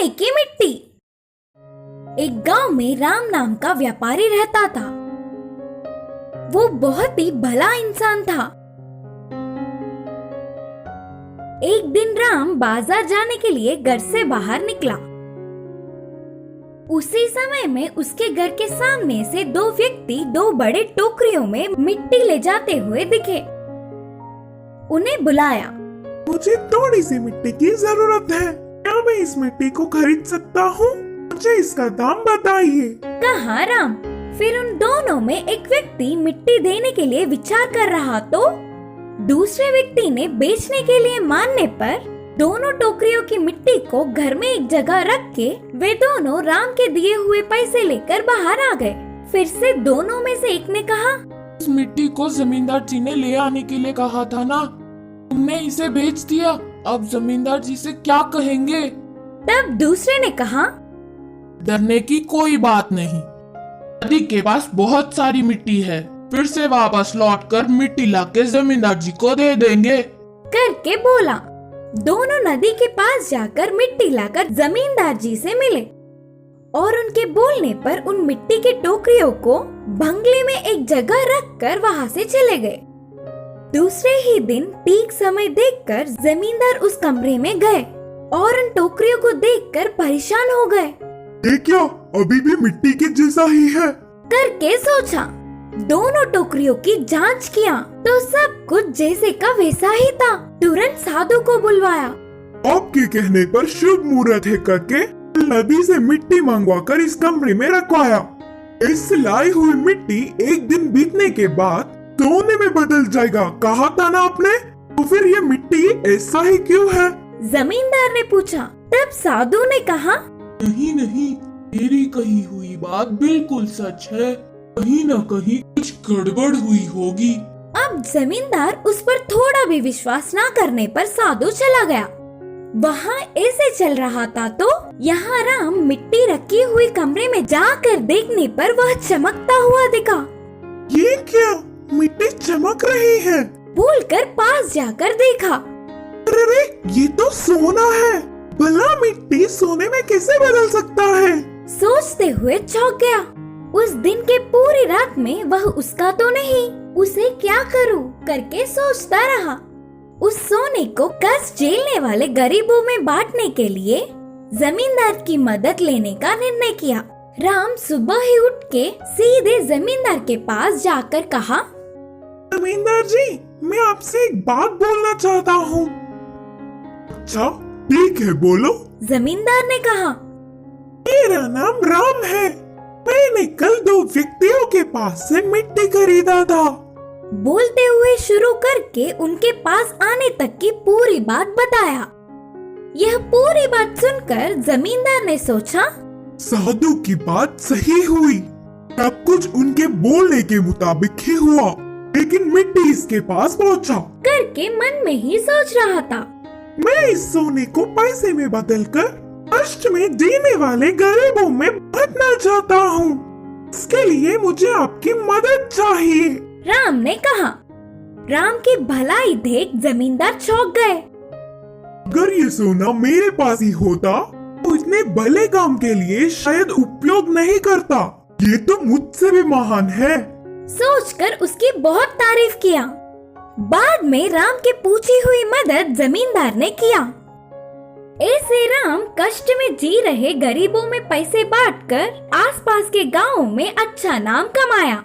सोने की मिट्टी। एक गांव में राम नाम का व्यापारी रहता था। वो बहुत ही भला इंसान था। एक दिन राम बाजार जाने के लिए घर से बाहर निकला। उसी समय में उसके घर के सामने से दो व्यक्ति दो बड़े टोकरियों में मिट्टी ले जाते हुए दिखे। उन्हें बुलाया। मुझे थोड़ी सी मिट्टी की जरूरत है, क्या मैं इस मिट्टी को खरीद सकता हूँ? मुझे इसका दाम बताइए, कहा राम। फिर उन दोनों में एक व्यक्ति मिट्टी देने के लिए विचार कर रहा तो दूसरे व्यक्ति ने बेचने के लिए मानने पर दोनों टोकरियों की मिट्टी को घर में एक जगह रख के वे दोनों राम के दिए हुए पैसे लेकर बाहर आ गए। फिर से दोनों में से एक ने कहा, इस मिट्टी को जमींदार जी ने ले आने के लिए कहा था ना, तुमने इसे बेच दिया। अब जमींदार जी से क्या कहेंगे? तब दूसरे ने कहा, डरने की कोई बात नहीं, नदी के पास बहुत सारी मिट्टी है, फिर से वापस लौटकर मिट्टी लाके जमींदार जी को दे देंगे करके बोला। दोनों नदी के पास जाकर मिट्टी लाकर जमींदार जी से मिले और उनके बोलने पर उन मिट्टी के टोकरियों को बंगले में एक जगह रखकर वहां से चले गए। दूसरे ही दिन ठीक समय देखकर जमींदार उस कमरे में गए और उन टोकरियों को देखकर परेशान हो गए। ये क्या अभी भी मिट्टी के जैसा ही है करके सोचा। दोनों टोकरियों की जांच किया तो सब कुछ जैसे का वैसा ही था। तुरंत साधु को बुलवाया। आपके कहने पर शुभ मुहूर्त है करके नदी से मिट्टी मंगवाकर इस कमरे में रखवाया। इस लाई हुई मिट्टी एक दिन बीतने के बाद सोने में बदल जाएगा, कहा था ना आपने, तो फिर ये मिट्टी ऐसा ही क्यों है? जमींदार ने पूछा। तब साधु ने कहा, नहीं नहीं, मेरी कही हुई बात बिल्कुल सच है, कहीं न कहीं कुछ गड़बड़ हुई होगी। अब जमींदार उस पर थोड़ा भी विश्वास न करने पर साधु चला गया। वहाँ ऐसे चल रहा था तो यहाँ राम मिट्टी रखी हुई कमरे में जाकर देखने पर वह चमकता हुआ दिखा। ये क्या, मिट्टी चमक रही है? बोलकर पास जाकर देखा। अरे ये तो सोना है, भला मिट्टी सोने में कैसे बदल सकता है? सोचते हुए चौंक गया। उस दिन के पूरी रात में वह उसका तो नहीं, उसे क्या करूं करके सोचता रहा। उस सोने को कष्ट झेलने वाले गरीबों में बांटने के लिए जमींदार की मदद लेने का निर्णय किया। राम सुबह ही उठ के सीधे जमींदार के पास जाकर कहा, जमींदार जी, मैं आपसे एक बात बोलना चाहता हूँ। अच्छा ठीक है, बोलो। जमींदार ने कहा, मेरा नाम राम है, मैंने कल दो व्यक्तियों के पास से मिट्टी खरीदा था। बोलते हुए शुरू करके उनके पास आने तक की पूरी बात बताया। यह पूरी बात सुनकर जमींदार ने सोचा, साधु की बात सही हुई, सब कुछ उनके बोलने के मुताबिक ही हुआ, लेकिन मिट्टी इसके पास पहुंचा करके मन में ही सोच रहा था। मैं इस सोने को पैसे में बदलकर कष्ट में जीने वाले गरीबों में बांटना चाहता हूँ। इसके लिए मुझे आपकी मदद चाहिए, राम ने कहा। राम की भलाई देख जमींदार चौंक गए। अगर ये सोना मेरे पास ही होता तो इतने भले काम के लिए शायद उपयोग नहीं करता। ये तो मुझसे भी महान है। सोचकर उसकी बहुत तारीफ किया। बाद में राम की पूछी हुई मदद जमींदार ने किया। ऐसे राम कष्ट में जी रहे गरीबों में पैसे बांटकर आसपास के गांवों में अच्छा नाम कमाया।